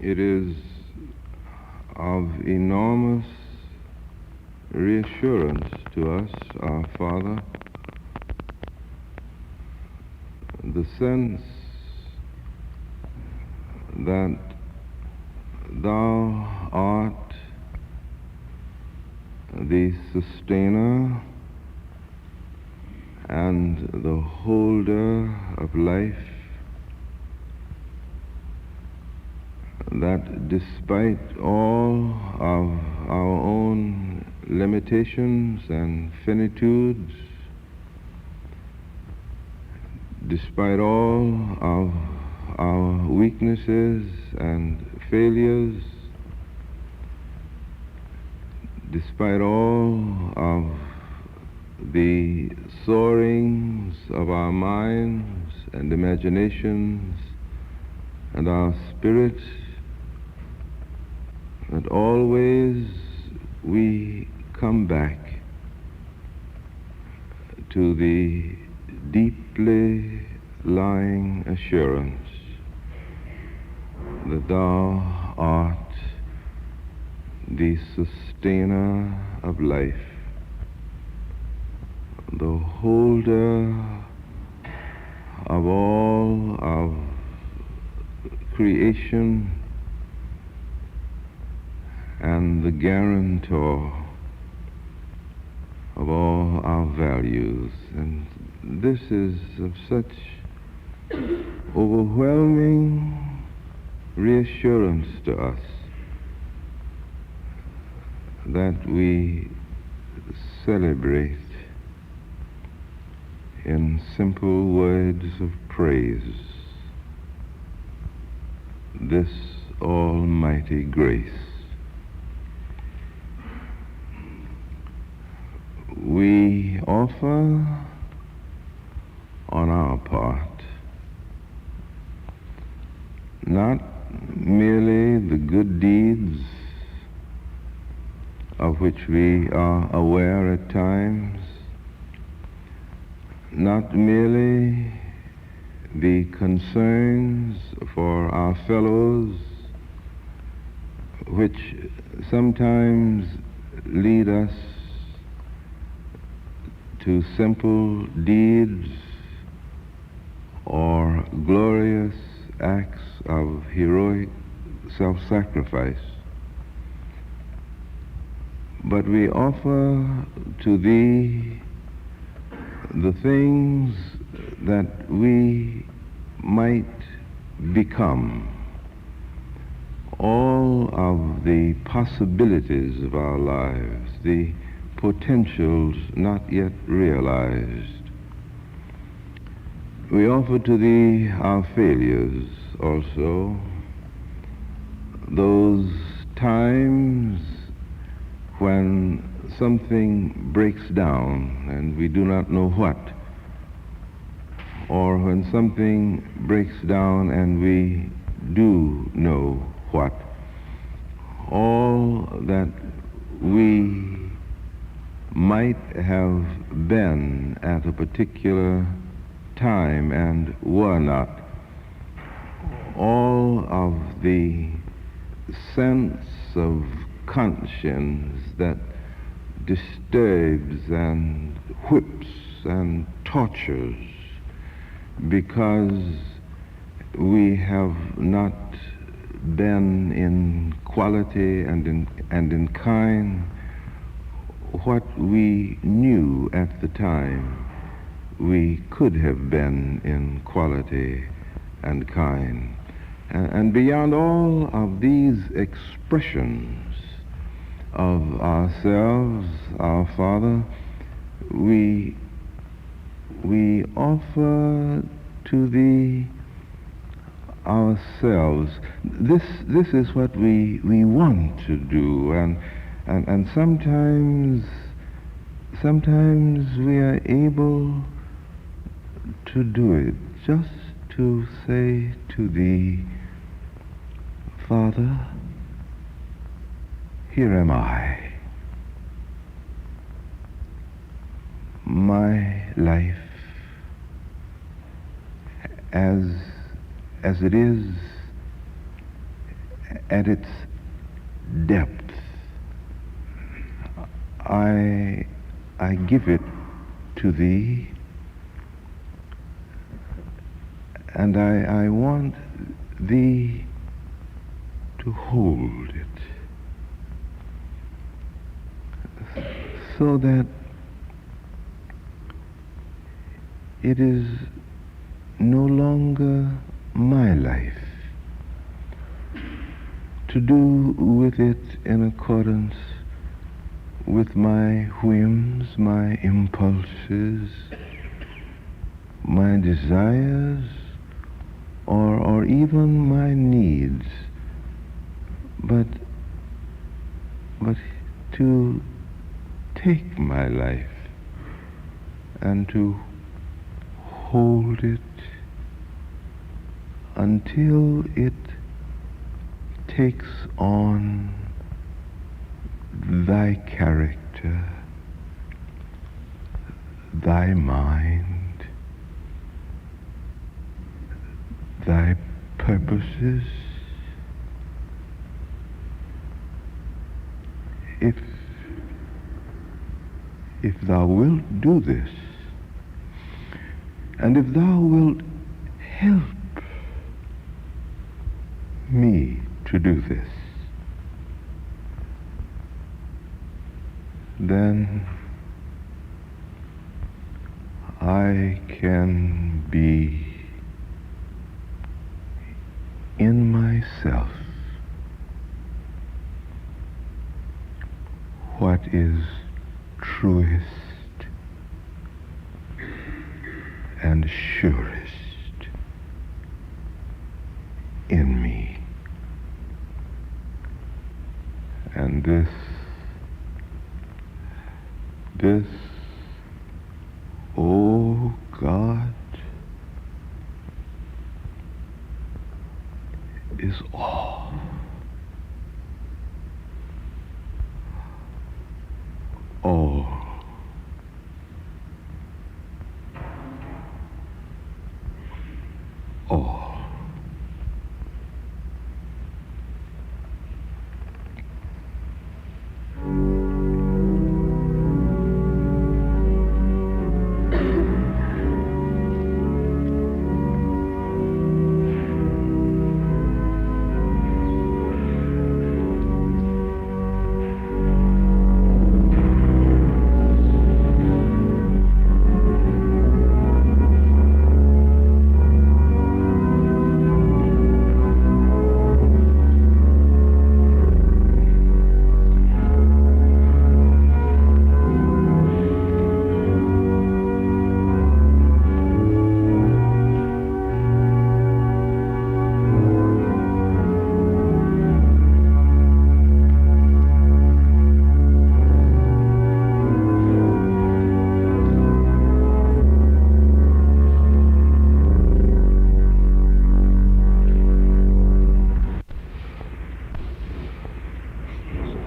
It is of enormous reassurance to us, our Father, the sense that Thou art the sustainer and the holder of life, that despite all of our own limitations and finitudes, despite all of our weaknesses and failures, despite all of the soarings of our minds and imaginations and our spirits, that always we come back to the deeply lying assurance that Thou art the sustainer of life, the holder of all of creation, and the guarantor of all our values. And this is of such overwhelming reassurance to us that we celebrate in simple words of praise this almighty grace. We offer on our part not merely the good deeds of which we are aware at times, not merely the concerns for our fellows which sometimes lead us to simple deeds or glorious acts of heroic self-sacrifice, but we offer to Thee the things that we might become, all of the possibilities of our lives, the potentials not yet realized. We offer to Thee our failures also, those times when something breaks down and we do not know what, or when something breaks down and we do know what. All that we might have been at a particular time and were not. All of the sense of conscience that disturbs and whips and tortures because we have not been in quality and in kind what we knew at the time we could have been in quality and kind. And beyond all of these expressions of ourselves, our Father, we offer to Thee ourselves. This is what we want to do, and sometimes we are able to do it, just to say to Thee, Father, here am I. My life as it is, at its depth, I give it to thee, and I want thee to hold it, so that it is no longer my life to do with it in accordance with my whims, my impulses, my desires, or even my needs, but to take my life and to hold it until it takes on thy character, thy mind, thy purposes. If thou wilt do this, and if thou wilt help me to do this, then I can be in myself what is truest and surest in me. And this, oh God, is all. All. All.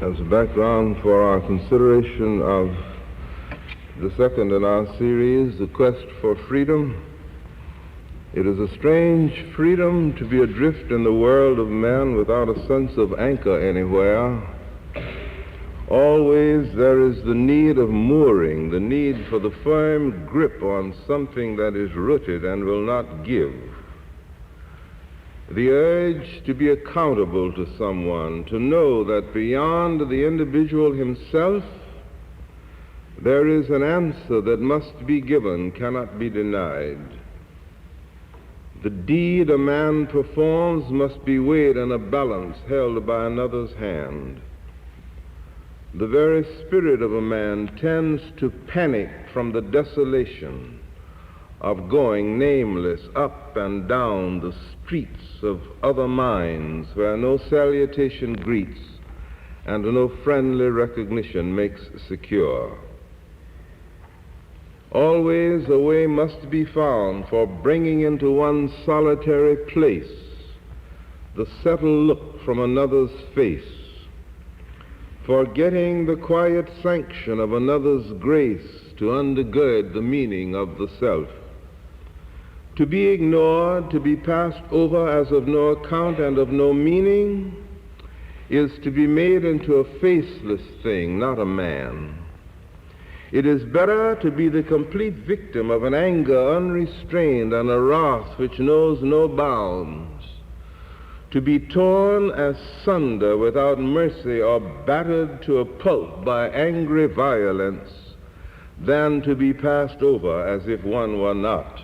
As a background for our consideration of the second in our series, The Quest for Freedom, it is a strange freedom to be adrift in the world of men without a sense of anchor anywhere. Always there is the need of mooring, the need for the firm grip on something that is rooted and will not give. The urge to be accountable to someone, to know that beyond the individual himself, there is an answer that must be given, cannot be denied. The deed a man performs must be weighed in a balance held by another's hand. The very spirit of a man tends to panic from the desolation of going nameless up and down the streets of other minds where no salutation greets and no friendly recognition makes secure. Always a way must be found for bringing into one's solitary place the settled look from another's face, for getting the quiet sanction of another's grace to undergird the meaning of the self. To be ignored, to be passed over as of no account and of no meaning, is to be made into a faceless thing, not a man. It is better to be the complete victim of an anger unrestrained and a wrath which knows no bounds, to be torn asunder without mercy or battered to a pulp by angry violence, than to be passed over as if one were not.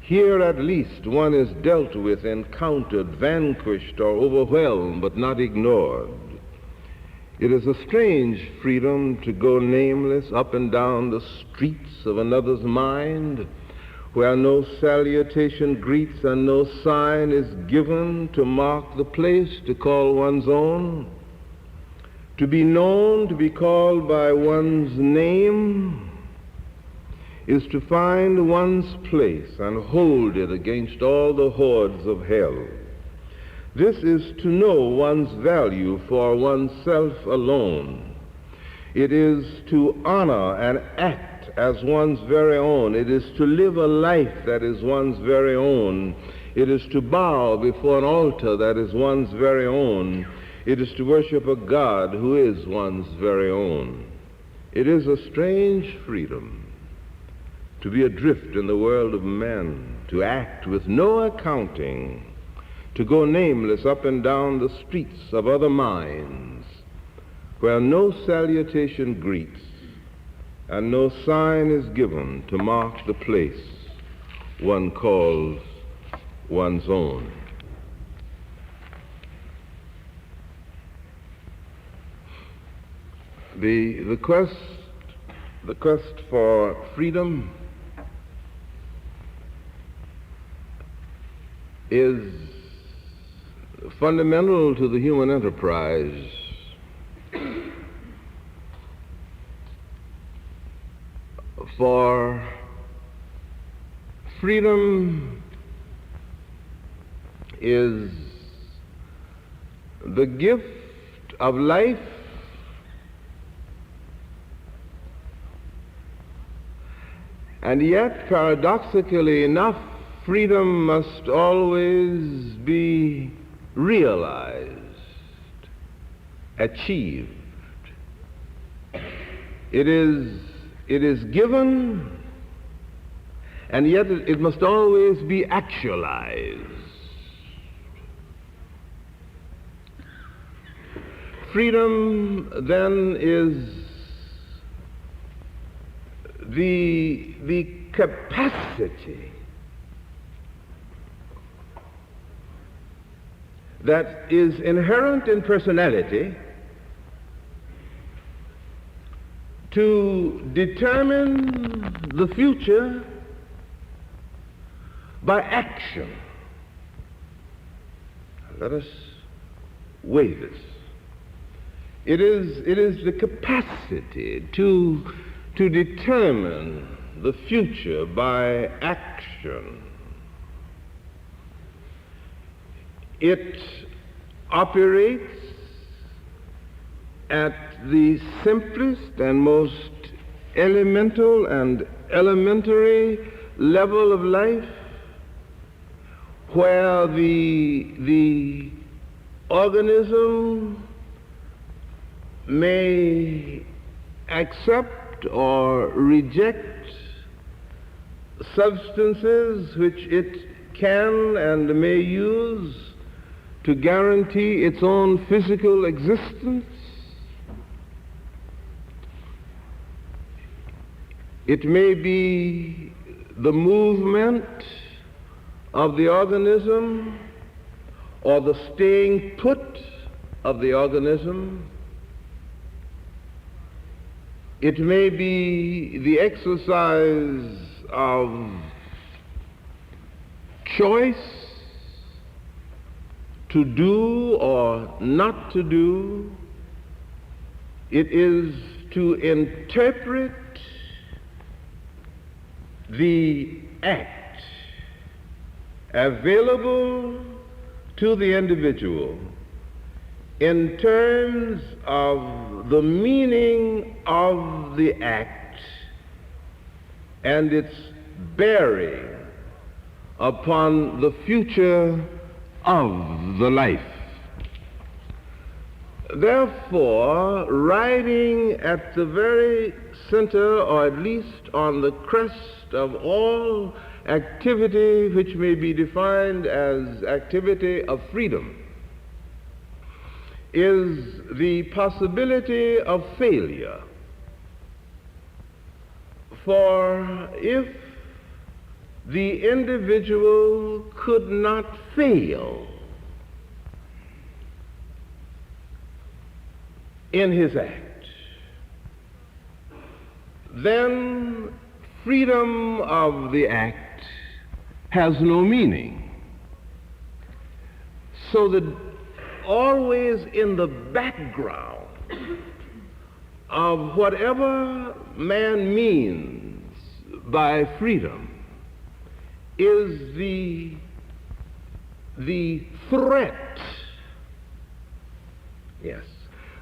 Here at least one is dealt with, encountered, vanquished, or overwhelmed, but not ignored. It is a strange freedom to go nameless up and down the streets of another's mind, where no salutation greets and no sign is given to mark the place to call one's own. To be known, to be called by one's name, is to find one's place and hold it against all the hordes of hell. This is to know one's value for oneself alone. It is to honor and act as one's very own. It is to live a life that is one's very own. It is to bow before an altar that is one's very own. It is to worship a God who is one's very own. It is a strange freedom to be adrift in the world of men, to act with no accounting, to go nameless up and down the streets of other minds, where no salutation greets and no sign is given to mark the place one calls one's own. The quest for freedom is fundamental to the human enterprise. For freedom is the gift of life and yet, paradoxically enough, freedom must always be realized, achieved. It is given, and yet it must always be actualized. Freedom, then, is the capacity that is inherent in personality to determine the future by action. Let us weigh this. It is the capacity to determine the future by action. It operates at the simplest and most elemental and elementary level of life, where the organism may accept or reject substances which it can and may use to guarantee its own physical existence. It may be the movement of the organism or the staying put of the organism. It may be the exercise of choice to do or not to do. It is to interpret the act available to the individual in terms of the meaning of the act and its bearing upon the future of the life. Therefore, riding at the very center, or at least on the crest of all activity which may be defined as activity of freedom, is the possibility of failure. For if the individual could not fail in his act, then freedom of the act has no meaning. So that always in the background of whatever man means by freedom is the threat, yes,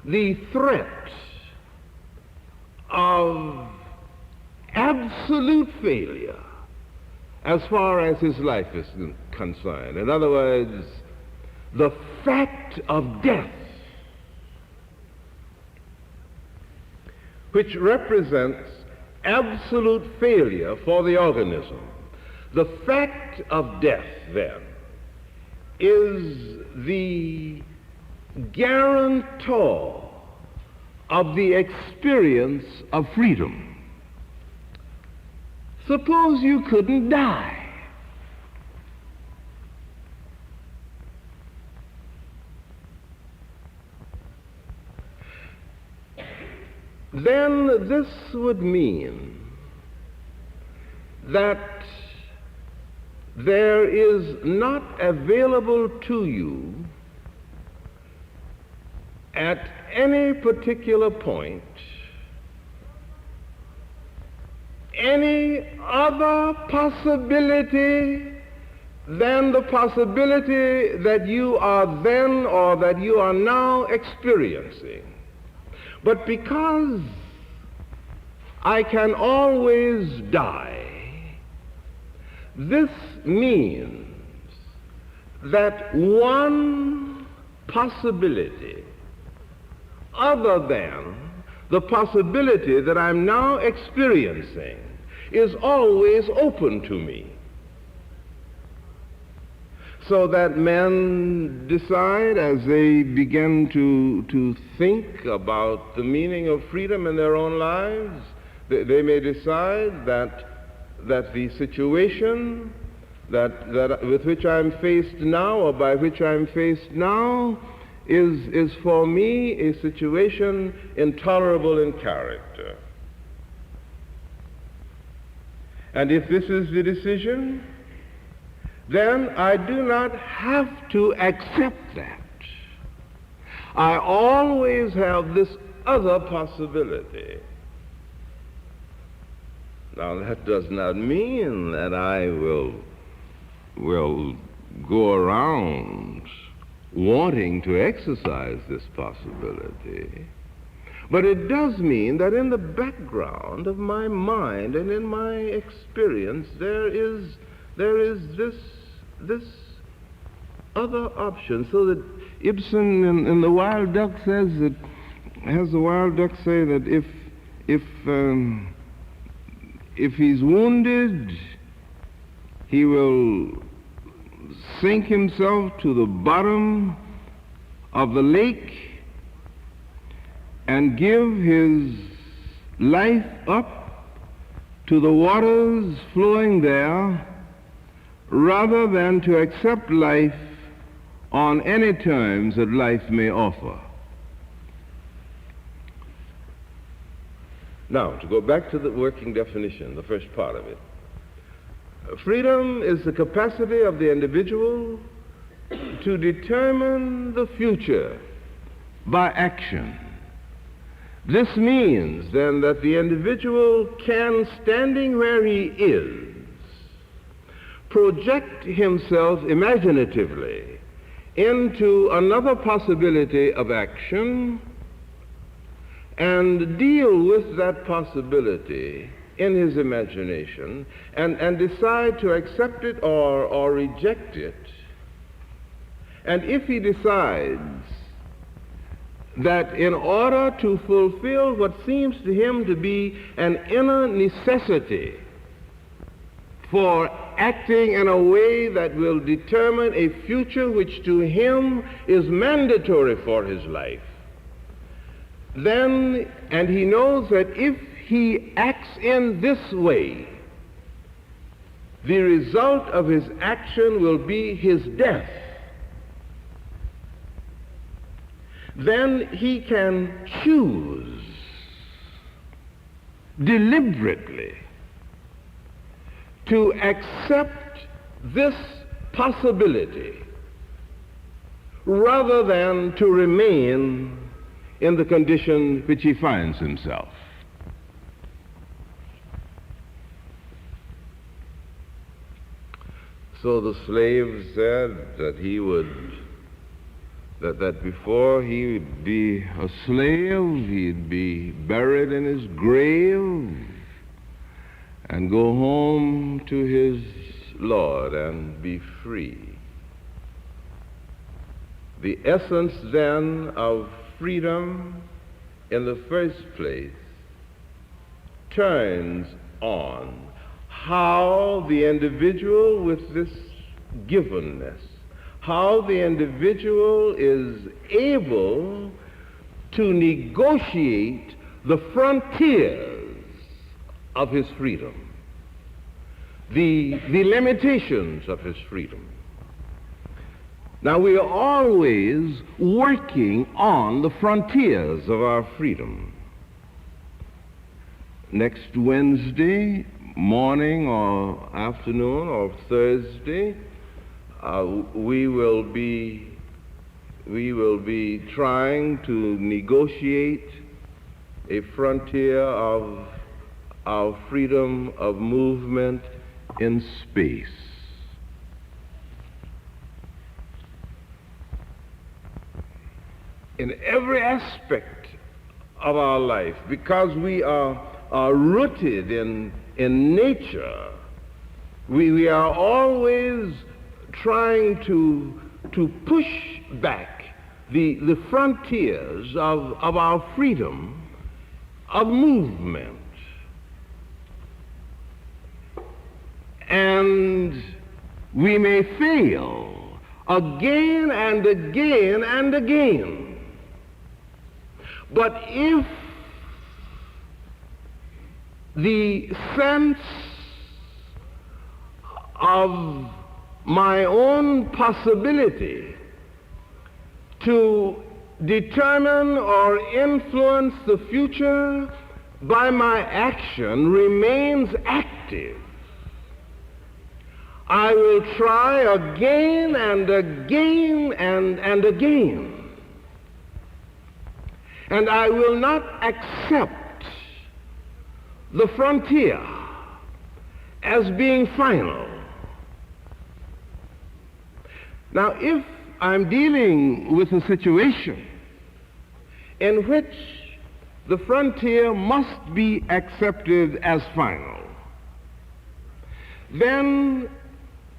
the threat of absolute failure as far as his life is concerned. In other words, the fact of death, which represents absolute failure for the organism. The fact of death, then, is the guarantor of the experience of freedom. Suppose you couldn't die. Then this would mean that there is not available to you at any particular point any other possibility than the possibility that you are then or that you are now experiencing. But because I can always die, this means that one possibility other than the possibility that I'm now experiencing is always open to me. So that men decide, as they begin to think about the meaning of freedom in their own lives, they may decide that the situation that with which I'm faced now, or by which I'm faced now, is for me a situation intolerable in character. And if this is the decision, then I do not have to accept that. I always have this other possibility. Now, that does not mean that I will go around wanting to exercise this possibility. But it does mean that in the background of my mind and in my experience there is this other option. So that Ibsen in The Wild Duck has the wild duck say that if he's wounded, he will sink himself to the bottom of the lake and give his life up to the waters flowing there, rather than to accept life on any terms that life may offer. Now, to go back to the working definition, the first part of it. Freedom is the capacity of the individual to determine the future by action. This means, then, that the individual can, standing where he is, project himself imaginatively into another possibility of action and deal with that possibility in his imagination and decide to accept it or reject it. And if he decides that in order to fulfill what seems to him to be an inner necessity for acting in a way that will determine a future which to him is mandatory for his life, then, and he knows that if he acts in this way, the result of his action will be his death, then he can choose deliberately to accept this possibility rather than to remain in the condition which he finds himself. So the slave said that he would, that before he would be a slave, he'd be buried in his grave and go home to his Lord and be free. The essence then of freedom in the first place turns on how the individual with this givenness, how the individual is able to negotiate the frontiers of his freedom, the limitations of his freedom. Now, we are always working on the frontiers of our freedom. Next Wednesday morning or afternoon or Thursday, we will be trying to negotiate a frontier of our freedom of movement in space. In every aspect of our life, because we are rooted in nature, we are always trying to push back the frontiers of our freedom of movement. And we may fail again and again and again. But if the sense of my own possibility to determine or influence the future by my action remains active, I will try again and again and again. And I will not accept the frontier as being final. Now, if I'm dealing with a situation in which the frontier must be accepted as final, then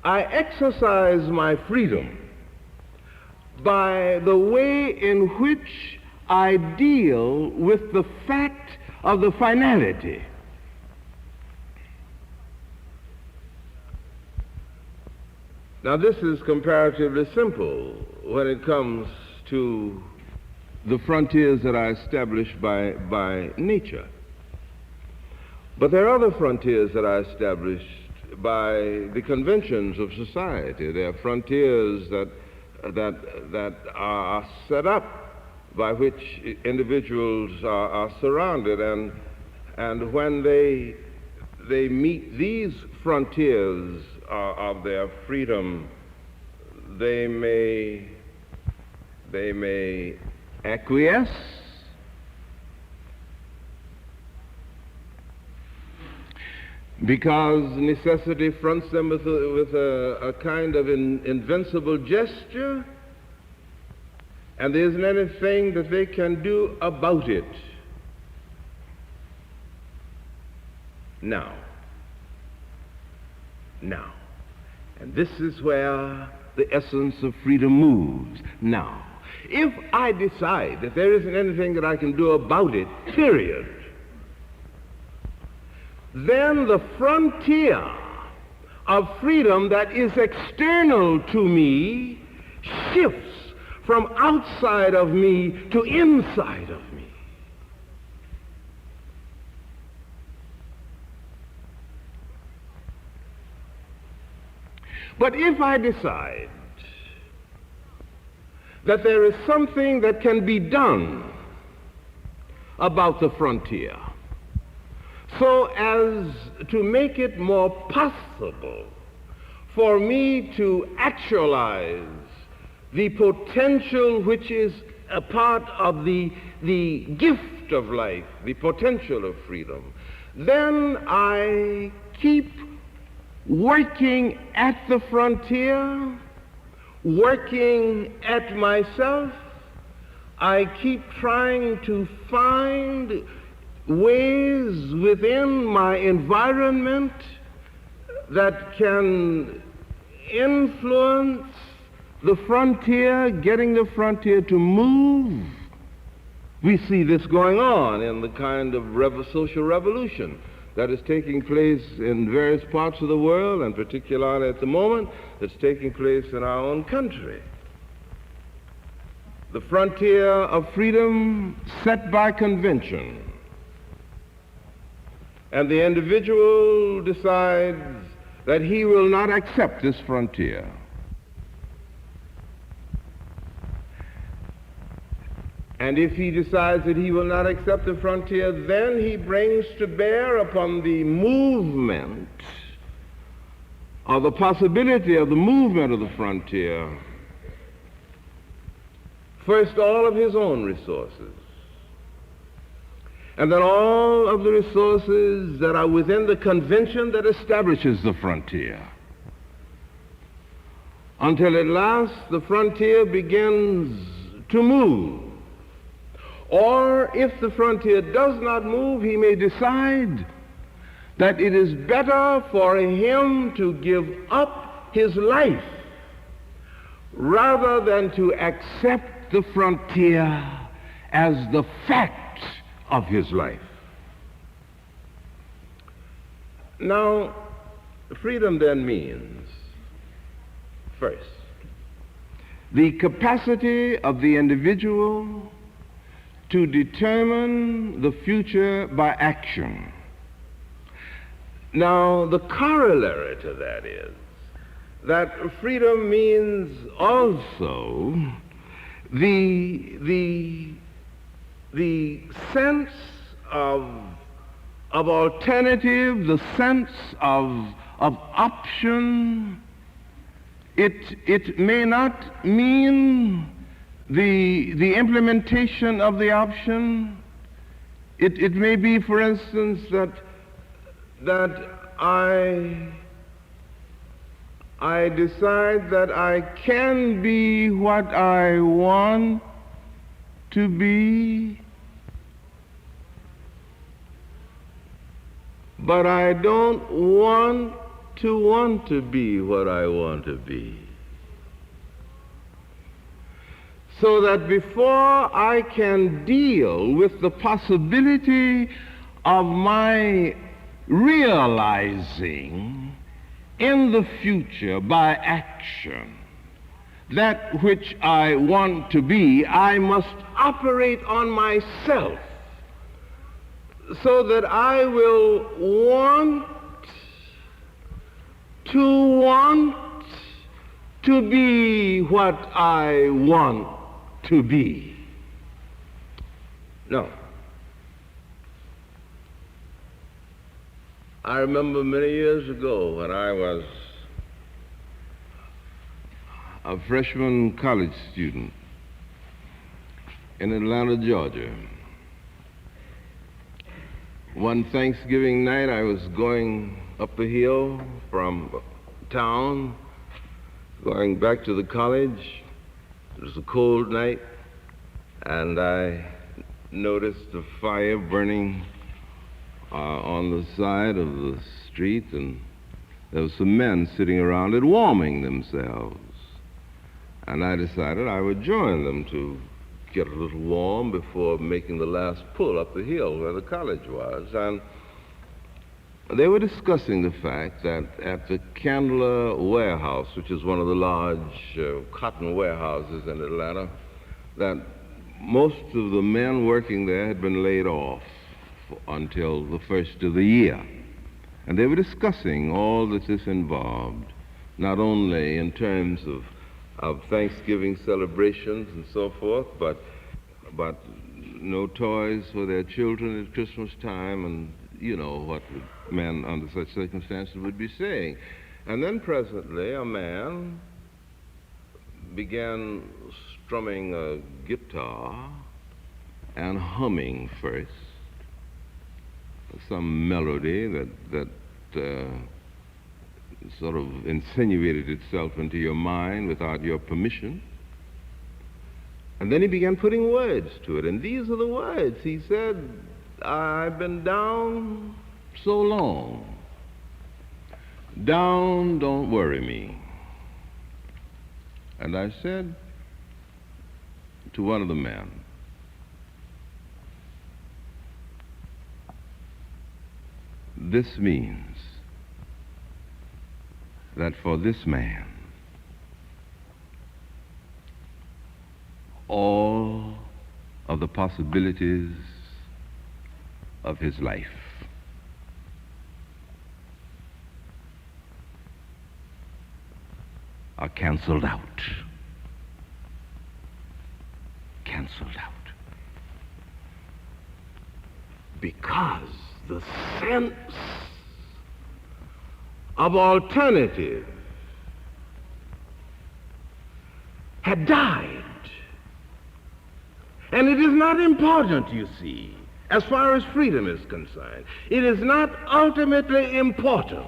I exercise my freedom by the way in which I deal with the fact of the finality. Now, this is comparatively simple when it comes to the frontiers that are established by nature. But there are other frontiers that are established by the conventions of society. There are frontiers that are set up by which individuals are surrounded, and when they meet these frontiers of their freedom, they may acquiesce, because necessity fronts them with a kind of invincible gesture, and there isn't anything that they can do about it. Now. And this is where the essence of freedom moves. Now, if I decide that there isn't anything that I can do about it, period, then the frontier of freedom that is external to me shifts from outside of me to inside of me. But if I decide that there is something that can be done about the frontier, so as to make it more possible for me to actualize the potential which is a part of the gift of life, the potential of freedom, then I keep working at the frontier, working at myself. I keep trying to find ways within my environment that can influence the frontier, getting the frontier to move. We see this going on in the kind of social revolution that is taking place in various parts of the world, and particularly at the moment, that's taking place in our own country. The frontier of freedom set by convention. And the individual decides that he will not accept this frontier. And if he decides that he will not accept the frontier, then he brings to bear upon the movement, or the possibility of the movement of the frontier, first all of his own resources, and then all of the resources that are within the convention that establishes the frontier, until at last the frontier begins to move. Or if the frontier does not move, he may decide that it is better for him to give up his life rather than to accept the frontier as the fact of his life. Now, freedom then means, first, the capacity of the individual to determine the future by action. Now, the corollary to that is that freedom means also the sense of alternative, the sense of option. It may not mean the implementation of the option. It may be, for instance, that I decide that I can be what I want to be, but I don't want to be what I want to be. So that before I can deal with the possibility of my realizing in the future by action that which I want to be, I must operate on myself so that I will want to be what I want to be. No. I remember many years ago when I was a freshman college student in Atlanta, Georgia. One Thanksgiving night, I was going up a hill from town, going back to the college. It was a cold night, and I noticed a fire burning on the side of the street, and there were some men sitting around it warming themselves. And I decided I would join them to get a little warm before making the last pull up the hill where the college was. And they were discussing the fact that at the Candler warehouse, which is one of the large cotton warehouses in Atlanta, that most of the men working there had been laid off until the first of the year. And they were discussing all that this involved, not only in terms of Thanksgiving celebrations and so forth, but no toys for their children at Christmas time, and you know what men under such circumstances would be saying. And then presently a man began strumming a guitar and humming first some melody that sort of insinuated itself into your mind without your permission. And then he began putting words to it, and these are the words. He said, "I've been down so long. Down, don't worry me." And I said to one of the men, "This means that for this man, all of the possibilities of his life are canceled out. Canceled out. Because the sense of alternative had died. And it is not important, you see, as far as freedom is concerned. It is not ultimately important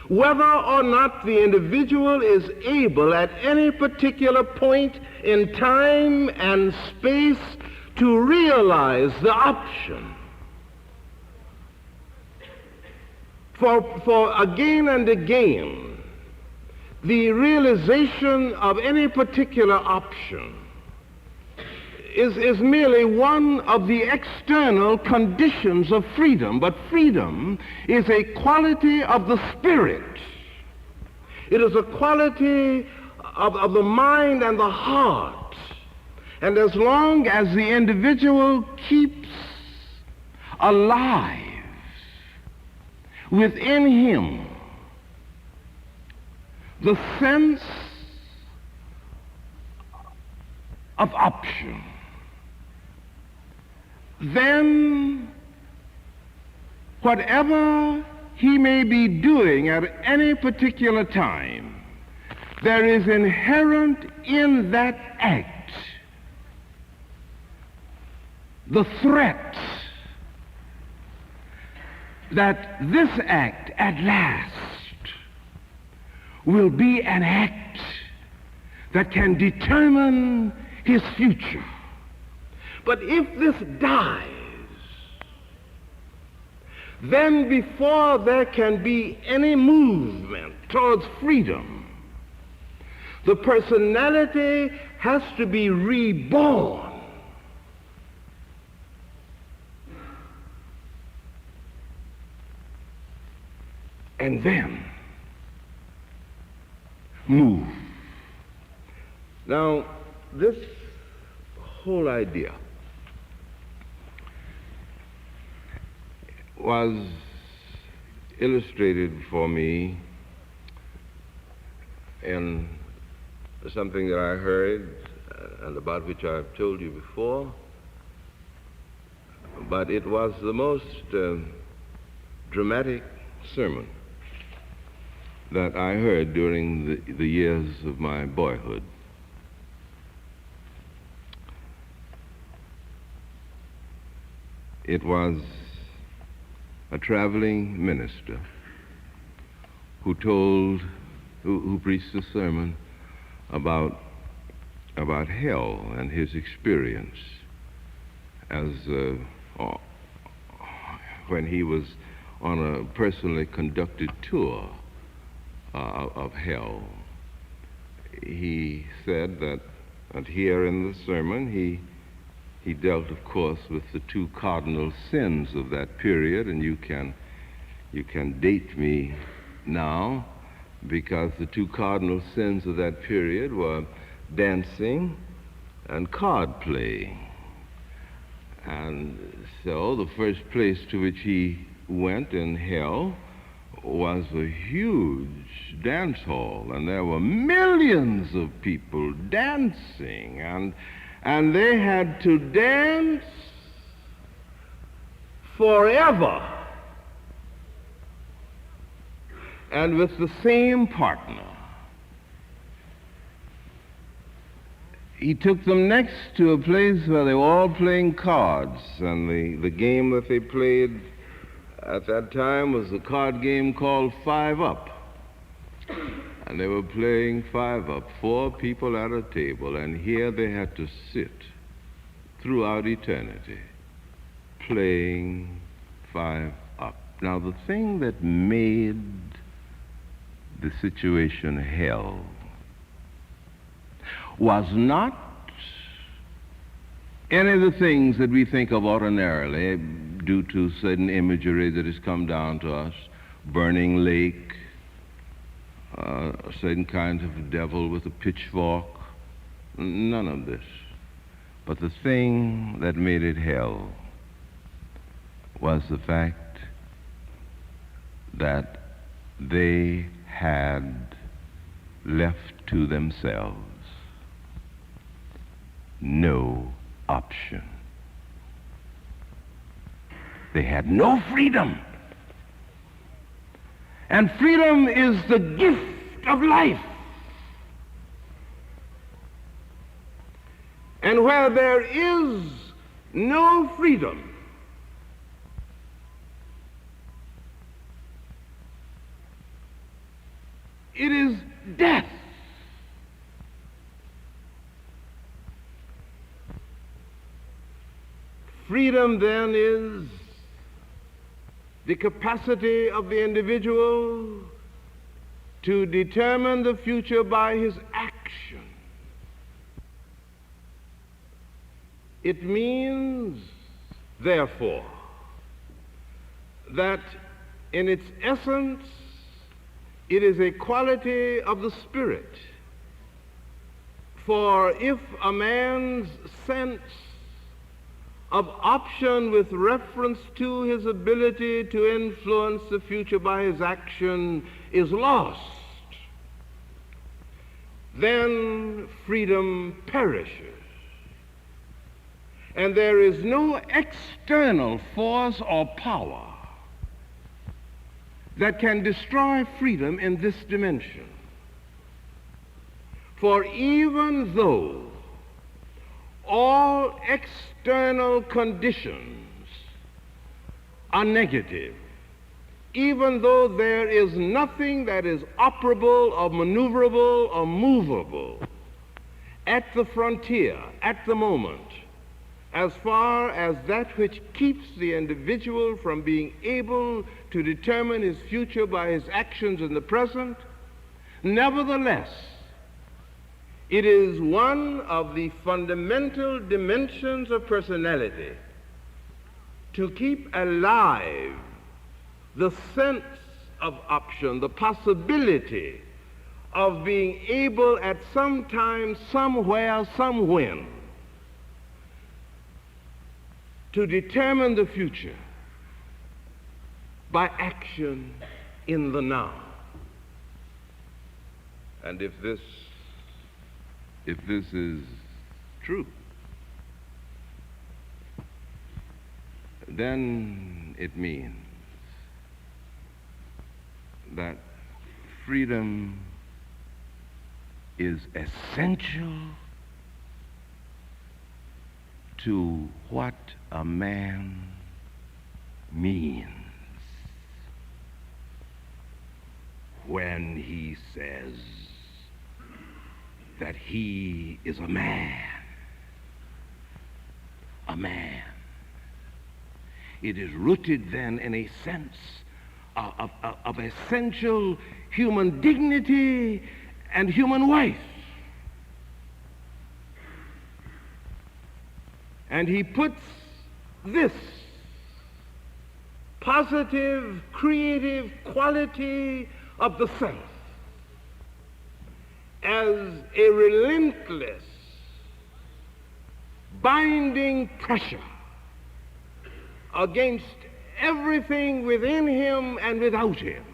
whether or not the individual is able at any particular point in time and space to realize the option. For again and again, the realization of any particular option is merely one of the external conditions of freedom, but freedom is a quality of the spirit. It is a quality of the mind and the heart. And as long as the individual keeps alive within him the sense of option, then whatever he may be doing at any particular time, there is inherent in that act the threat that this act at last will be an act that can determine his future. But if this dies, then before there can be any movement towards freedom, the personality has to be reborn. And then move. Now, this whole idea was illustrated for me in something that I heard and about which I've told you before, but it was the most dramatic sermon that I heard during the years of my boyhood. It was a traveling minister who preached a sermon about hell and his experience as when he was on a personally conducted tour of hell he said that here in the sermon he dealt, of course, with the two cardinal sins of that period, and you can date me now, because the two cardinal sins of that period were dancing and card playing. And so the first place to which he went in hell was a huge dance hall, and there were millions of people dancing, and they had to dance forever, and with the same partner. He took them next to a place where they were all playing cards, and the game that they played at that time was a card game called 5 Up. And they were playing 5 Up, 4 people at a table, and here they had to sit throughout eternity playing 5 Up. Now, the thing that made the situation hell was not any of the things that we think of ordinarily due to certain imagery that has come down to us, burning lake, certain kinds of devil with a pitchfork, none of this. But the thing that made it hell was the fact that they had left to themselves no option. They had no freedom. And freedom is the gift of life. And where there is no freedom, it is death. Freedom, then, is the capacity of the individual to determine the future by his action. It means, therefore, that in its essence, it is a quality of the spirit. For if a man's sense of option with reference to his ability to influence the future by his action is lost, then freedom perishes. And there is no external force or power that can destroy freedom in this dimension. For even though all external conditions are negative, even though there is nothing that is operable or maneuverable or movable at the frontier, at the moment, as far as that which keeps the individual from being able to determine his future by his actions in the present, nevertheless, it is one of the fundamental dimensions of personality to keep alive the sense of option, the possibility of being able at some time, somewhere, somewhen, to determine the future by action in the now. And if this is true, then it means that freedom is essential to what a man means when he says that he is a man. A man. It is rooted then in a sense of essential human dignity and human worth. And he puts this positive, creative quality of the self as a relentless, binding pressure against everything within him and without him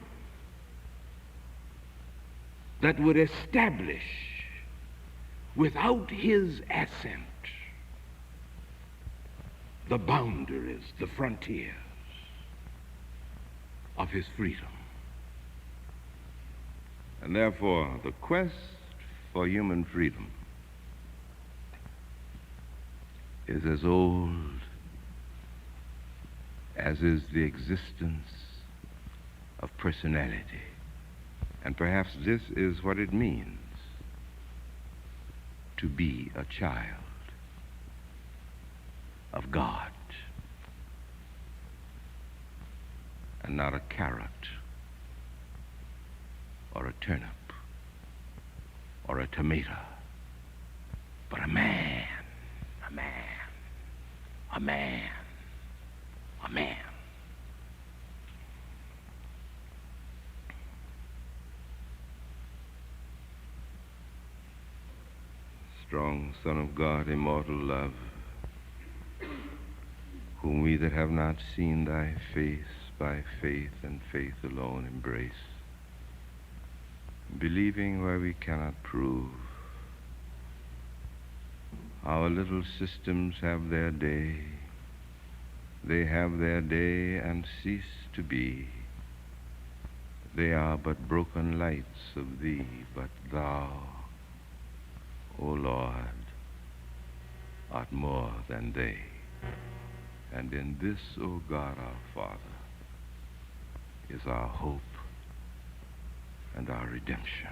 that would establish, without his assent, the boundaries, the frontiers of his freedom. And therefore, the quest for human freedom is as old as is the existence of personality. And perhaps this is what it means to be a child of God and not a carrot or a turnip or a tomato, but a man, a man, a man, a man. Strong Son of God, immortal love, whom we that have not seen thy face by faith and faith alone embrace, believing where we cannot prove. Our little systems have their day. They have their day and cease to be. They are but broken lights of thee, but thou, O Lord, art more than they. And in this, O God our Father, is our hope and our redemption.